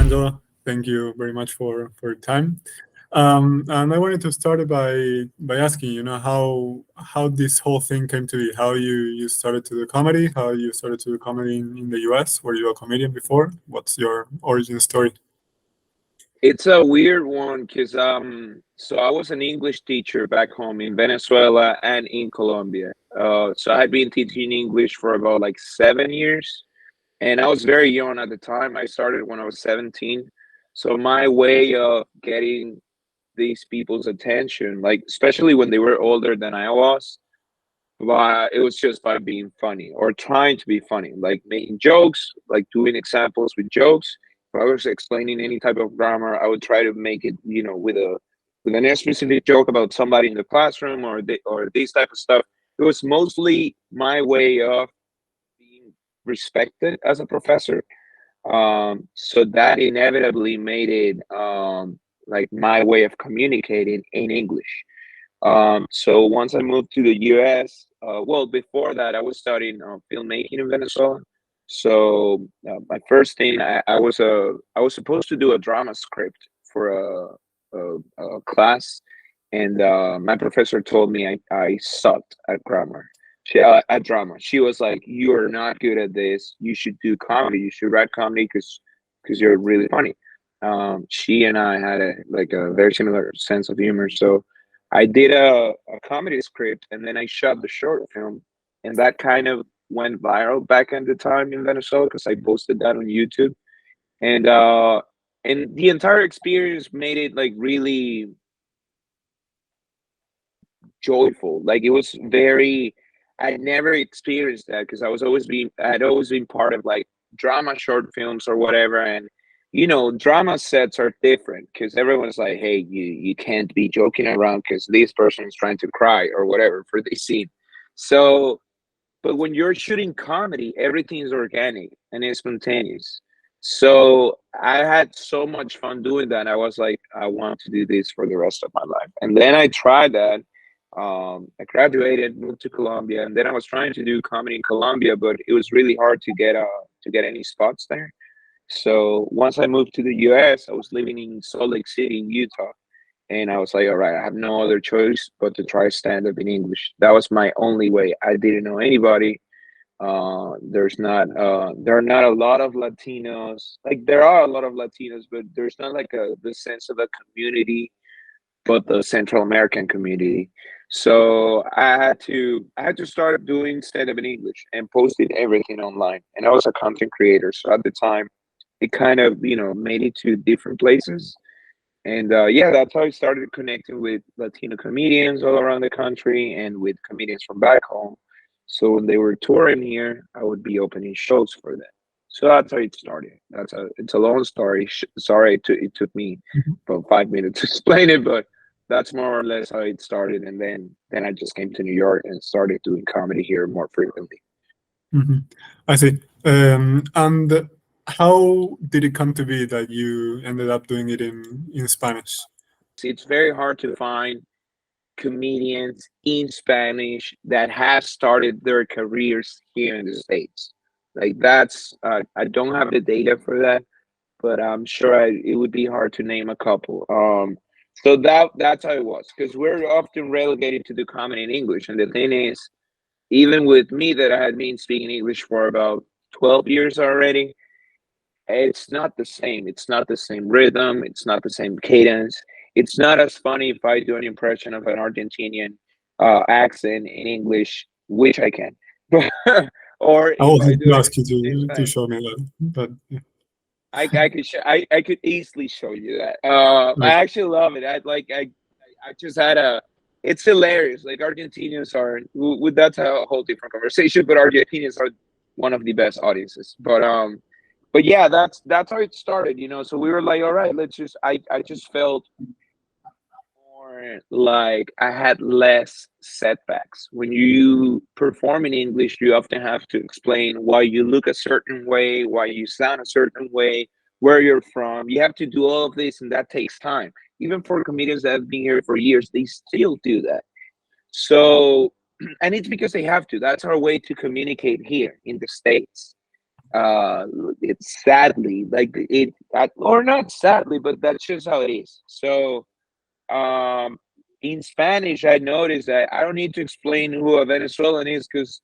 Angela. Thank you very much for your time. And I wanted to start by asking, how this whole thing came to be, how you started to do comedy, how you started to do comedy in the US. Were you a comedian before? What's your origin story? It's a weird one because so I was an English teacher back home in Venezuela and in Colombia. So I had been teaching English for about like 7 years, and I was very young at the time. I started when I was 17. So my way of getting these people's attention, like especially when they were older than I was, it was just by being funny or trying to be funny, like making jokes, like doing examples with jokes. If I was explaining any type of grammar, I would try to make it, with an specific joke about somebody in the classroom or this type of stuff. It was mostly my way of being respected as a professor. So that inevitably made it like my way of communicating in English. So once I moved to the US, well, before that, I was studying filmmaking in Venezuela. So my first thing, I was supposed to do a drama script for a class, and my professor told me I sucked at grammar, at drama. She was like, "You are not good at this. You should do comedy. You should write comedy because you're really funny." She and I had a very similar sense of humor, so I did a comedy script and then I shot the short film, and that kind of went viral back in the time in Venezuela because I posted that on YouTube, and the entire experience made it like really joyful. Like it was very, I'd never experienced that because I'd always been part of like drama short films or whatever, and drama sets are different because everyone's like, hey, you can't be joking around because this person is trying to cry or whatever for this scene. So, but when you're shooting comedy, everything is organic and it's spontaneous. So I had so much fun doing that. I was like, I want to do this for the rest of my life. And then I tried that. I graduated, moved to Colombia, and then I was trying to do comedy in Colombia, but it was really hard to get any spots there. So once I moved to the US, I was living in Salt Lake City, in Utah. And I was like, all right, I have no other choice but to try stand up in English. That was my only way. I didn't know anybody. There are not a lot of Latinos. Like there are a lot of Latinos, but there's not like the sense of a community, but the Central American community. So I had to start doing stand up in English and posting everything online. And I was a content creator. So at the time, it kind of made it to different places, and yeah, that's how I started connecting with Latino comedians all around the country and with comedians from back home. So when they were touring here, I would be opening shows for them. So that's how it started. It's a long story. Sorry, it took me Mhm. about 5 minutes to explain it, but that's more or less how it started. And then I just came to New York and started doing comedy here more frequently. Mhm. I see. And how did it come to be that you ended up doing it in Spanish? It's very hard to find comedians in Spanish that have started their careers here in the States. Like that's I don't have the data for that, but I'm sure it would be hard to name a couple. So that's how it was because we're often relegated to do comedy in English, and the thing is, even with me that I had been speaking English for about 12 years already, it's not the same. It's not the same rhythm. It's not the same cadence. It's not as funny if I do an impression of an Argentinian accent in English, which I can, or I if I wanted do to it ask you in to Spanish. show me that, but yeah. I could easily show you that. I Right. actually love it. I just had a. It's hilarious. Like Argentinians are. That's a whole different conversation. But Argentinians are one of the best audiences. But yeah, that's how it started. So we were like, all right, let's just. I just felt more like I had less setbacks. When you perform in English, you often have to explain why you look a certain way, why you sound a certain way, where you're from. You have to do all of this, and that takes time. Even for comedians that have been here for years, they still do that. So, and it's because they have to. That's our way to communicate here in the States. uh it's sadly like or not sadly, but that's just how it is. So in Spanish I noticed that I don't need to explain who a Venezuelan is, because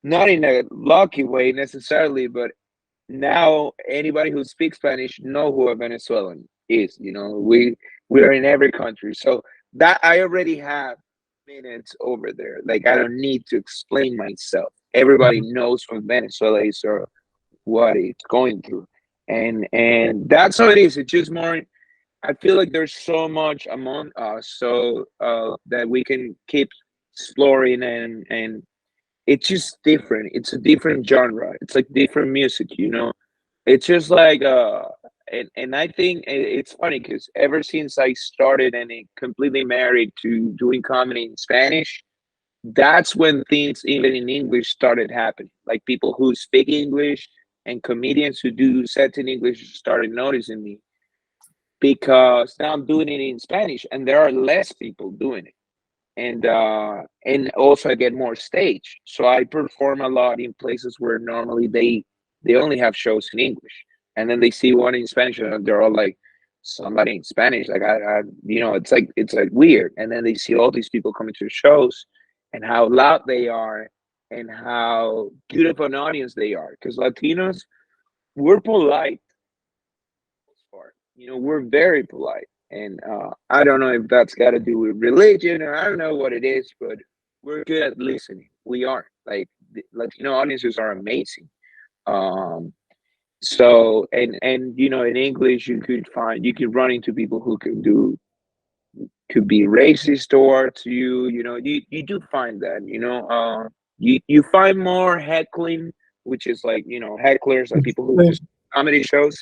not in a lucky way necessarily, but now anybody who speaks Spanish know who a Venezuelan is. We are in every country, so that I already have minutes over there. Like, I don't need to explain myself. Everybody Mhm. knows what Venezuela is or what it's going through, and that's how it is. It's just more. I feel like there's so much among us, so that we can keep exploring, and it's just different. It's a different genre. It's like different music. It's just like and I think it's funny because ever since I started and it completely married to doing comedy in Spanish, that's when things even in English started happening. Like, people who speak English and comedians who do sets in English started noticing me, because now I'm doing it in Spanish and there are less people doing it. And also I get more stage, so I perform a lot in places where normally they only have shows in English, and then they see one in Spanish and they're all like, somebody in Spanish, like, it's like weird. And then they see all these people coming to the shows and how loud they are and how good of an audience they are, because Latinos, we're polite part. We're very polite. And I don't know if that's got to do with religion, or I don't know what it is, but we're good at listening. We are. Like, the Latino audiences are amazing. Um, so, and in English, you could run into people who could be racist towards you. You do find that. You find more heckling, which is like, hecklers, like people who just comedy shows.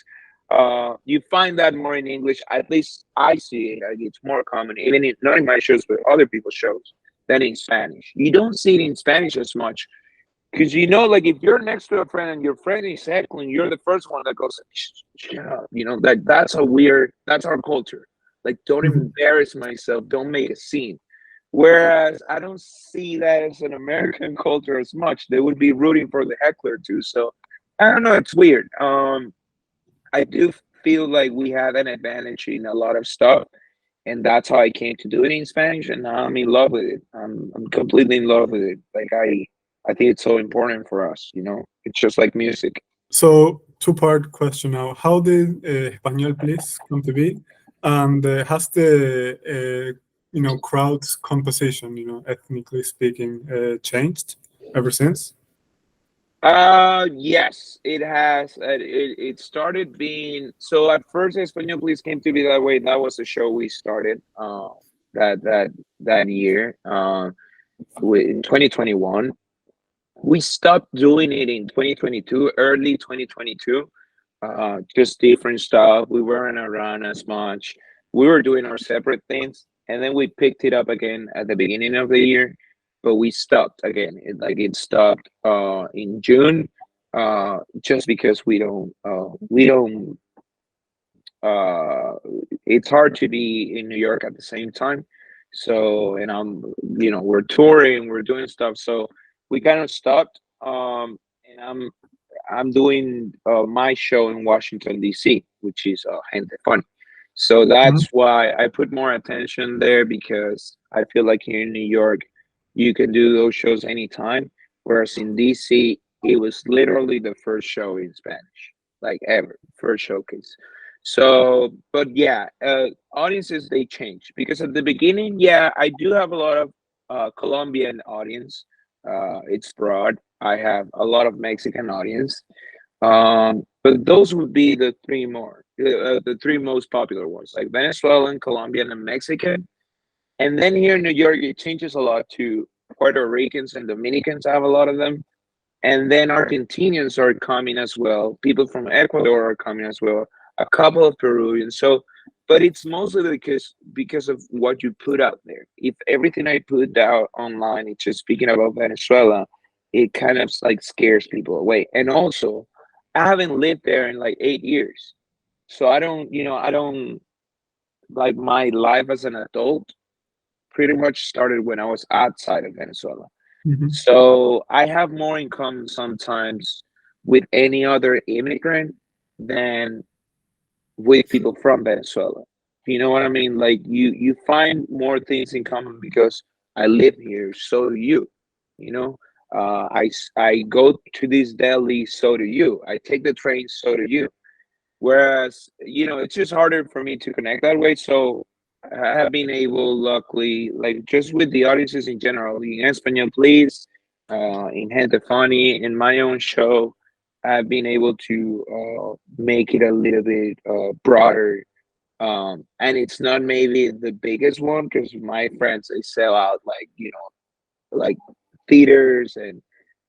You find that more in English. At least I see it. Like, it's more common, even not in my shows, but other people's shows, than in Spanish. You don't see it in Spanish as much, because like, if you're next to a friend and your friend is heckling, you're the first one that goes, Shut up. That's our culture. Like, don't Mhm. embarrass myself. Don't make a scene. Whereas I don't see that as an American culture as much. They would be rooting for the heckler too. So I don't know. It's weird. I do feel like we have an advantage in a lot of stuff, and that's how I came to do it in Spanish, and now I'm in love with it. I'm completely in love with it. Like, I think it's so important for us. It's just like music. So, two-part question now. How did Español Please come to be? And has the crowd's composition, ethnically speaking, changed ever since? Yes, it has. It started being, so at first Espanol Please came to be that way. That was the show we started that year. In 2021. We stopped doing it in 2022, early 2022. Just different stuff. We weren't around as much. We were doing our separate things, and then we picked it up again at the beginning of the year, but we stopped again. It stopped in June, just because we don't. Uh, it's hard to be in New York at the same time. So, and we're touring, we're doing stuff. So we kind of stopped. And I'm doing my show in Washington D.C., which is Gente Funny. So Mhm. that's why I put more attention there, because I feel like here in New York, you can do those shows anytime, whereas in D.C. it was literally the first show in Spanish, like ever, first showcase. So, but yeah, audiences, they change, because at the beginning, yeah, I do have a lot of Colombian audience. It's broad. I have a lot of Mexican audience. But those would be the three most popular ones, like Venezuelan, Colombian, and Mexican. And then here in New York, it changes a lot to Puerto Ricans and Dominicans. I have a lot of them, and then Argentinians are coming as well. People from Ecuador are coming as well. A couple of Peruvians. So, but it's mostly because of what you put out there. If everything I put out online, it's just speaking about Venezuela, it kind of like scares people away. And also, I haven't lived there in like 8 years, so I don't like, my life as an adult pretty much started when I was outside of Venezuela. Mhm. So I have more in common sometimes with any other immigrant than with people from Venezuela. You know what I mean? Like you find more things in common because I live here, so do you. You know, I go to this deli, so do you. I take the train, so do you. Whereas, it's just harder for me to connect that way. So I have been able, luckily, like just with the audiences in general, in Espanol, please, in Gente Funny, in my own show, I've been able to make it a little bit broader. And it's not maybe the biggest one because my friends, they sell out like, like theaters and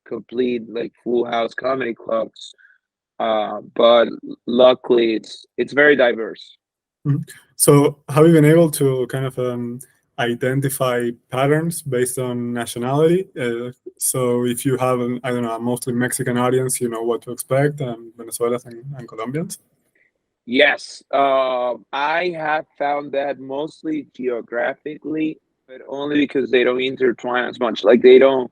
complete like full house comedy clubs, but luckily it's very diverse. Mhm. So, have you been able to kind of identify patterns based on nationality? So, if you have, I don't know, a mostly Mexican audience, you know what to expect, Venezuelans and Colombians. Yes, I have found that mostly geographically, but only because they don't intertwine as much. Like they don't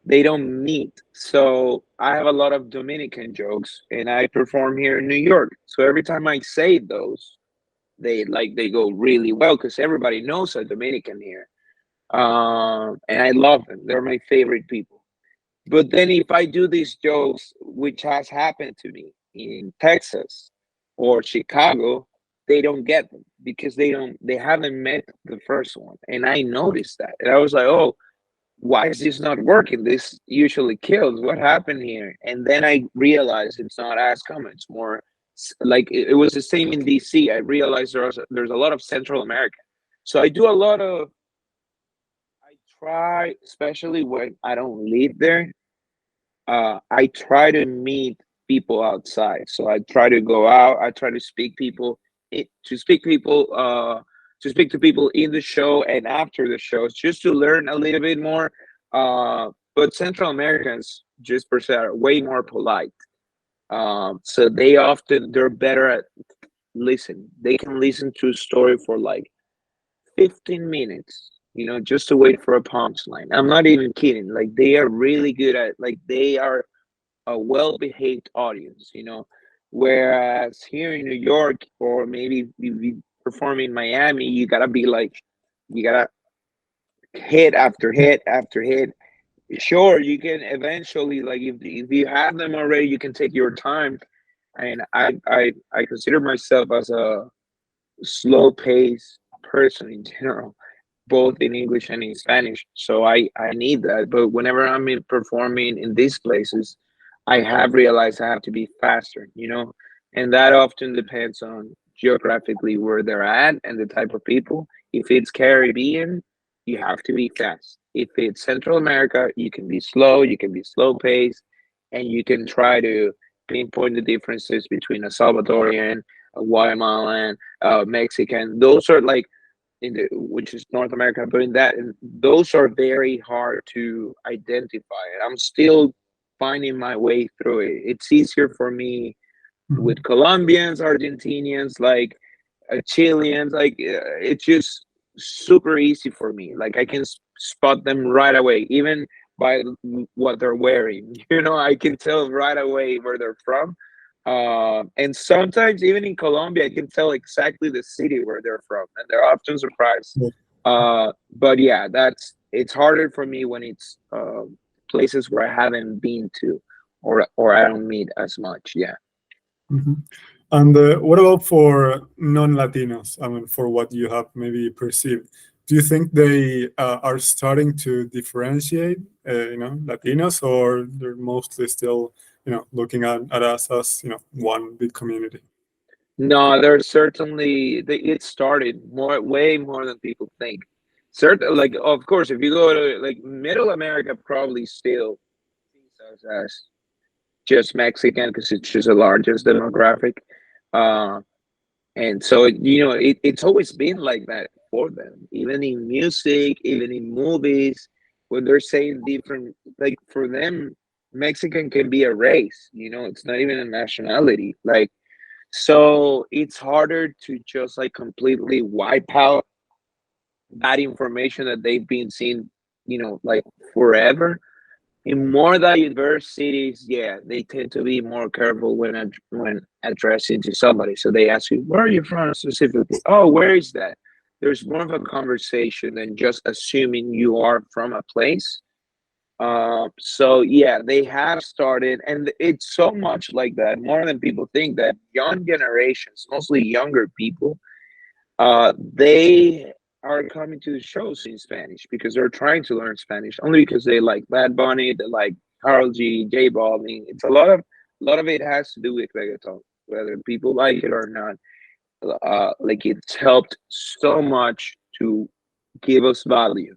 meet. So I have a lot of Dominican jokes, and I perform here in New York. So every time I say those, they go really well because everybody knows a Dominican here. And I love them. They're my favorite people. But then if I do these jokes, which has happened to me in Texas or Chicago, they don't get them because they haven't met the first one. And I noticed that. And I was like, oh, why is this not working? This usually kills. What happened here? And then I realized it's not as common. It's more like it was the same in DC. I realized there's a lot of Central America. So I do a lot of I try, especially when I don't live there, I try to meet people outside. So I try to go out. I try to speak people to speak people to speak to people in the show and after the shows, just to learn a little bit more. But Central Americans, just per se, are way more polite. So they're better at listen. They can listen to a story for like 15 minutes. Just to wait for a punchline. I'm not even kidding. Like they are really good at like they are a well-behaved audience. Whereas here in New York, or maybe if you perform in Miami, you gotta be like, you gotta hit after hit after hit. Sure, you can eventually, like, if you have them already, you can take your time. And I consider myself as a slow pace person in general, both in English and in Spanish. So I need that. But whenever performing in these places, I have realized I have to be faster. And that often depends on geographically where they're at and the type of people. If it's Caribbean, you have to be fast. If it's Central America, you can be slow, you can be slow paced, and you can try to pinpoint the differences between a Salvadorian, a Guatemalan, Mexican. Those are like which is North America, but in that, and those are very hard to identify. I'm still finding my way through it. It's easier for me with Mhm. Colombians, Argentinians, like Chileans. Like it's just super easy for me. Like I can spot them right away, even by what they're wearing. I can tell right away where they're from. And sometimes even in Colombia, I can tell exactly the city where they're from, and they're often surprised. Yeah. But yeah, it's harder for me when it's places where I haven't been to, or I don't meet as much. Yeah. Mhm. And what about for non-Latinos? I mean, for what you have maybe perceived, do you think they are starting to differentiate, Latinos, or they're mostly still, looking at us as, one big community? No, there's certainly it started way more than people think. Certain, like, of course, if you go to like Middle America, probably still sees us as just Mexican because it's just the largest demographic. Uh, and so it's always been like that for them, even in music, even in movies, when they're saying different. Like for them, Mexican can be a race. It's not even a nationality. Like so it's harder to just like completely wipe out that information that they've been seeing, like forever. In more diverse cities, yeah, they tend to be more careful when addressing to somebody. So they ask you, "Where are you from specifically?" "Oh, where is that?" There's more of a conversation than just assuming you are from a place. So yeah, they have started, and it's so much like that, more than people think, that young generations, mostly younger people, they are coming to the shows in Spanish because they're trying to learn Spanish only because they like Bad Bunny, they like Carl G, J Balvin. It's a lot of it has to do with reggaeton, whether people like it or not. Like it's helped so much to give us value,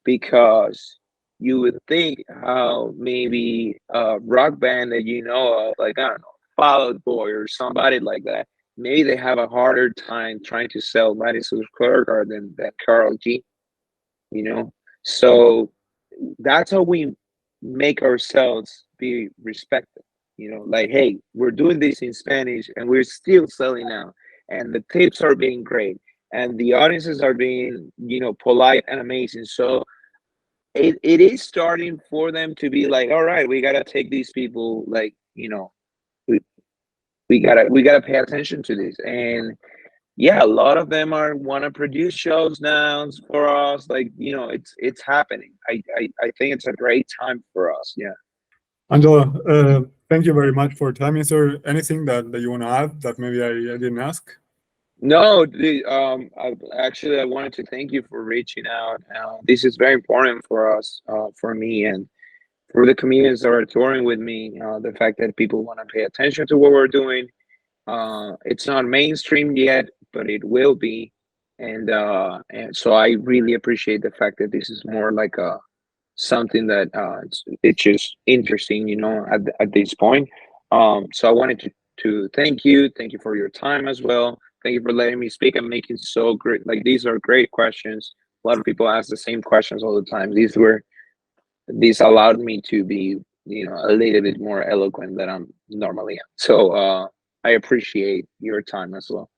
because you would think how maybe a rock band that you know of, like I don't know, Fall Out Boy or somebody like that, maybe they have a harder time trying to sell Madison Square Garden than Carl G. You know, so that's how we make ourselves be respected. Like, hey, we're doing this in Spanish and we're still selling out, and the tips are being great, and the audiences are being polite and amazing. So it is starting for them to be like, all right, we gotta take these people, like, we, we gotta pay attention to this. And yeah, a lot of them are want to produce shows now for us. Like, it's happening. I think it's a great time for us. Yeah. Angela, thank you very much for your time. Is there anything that you want to add that maybe I didn't ask? No, I wanted to thank you for reaching out. This is very important for us, for me, and for the comedians that are touring with me. The fact that people want to pay attention to what we're doing. It's not mainstream yet, but it will be. And so I really appreciate the fact that this is more like a something that it's just interesting, at this point. So I wanted to thank you for your time as well. Thank you for letting me speak and making so great. Like, these are great questions. A lot of people ask the same questions all the time. These allowed me to be, a little bit more eloquent than I'm normally am. So I appreciate your time as well.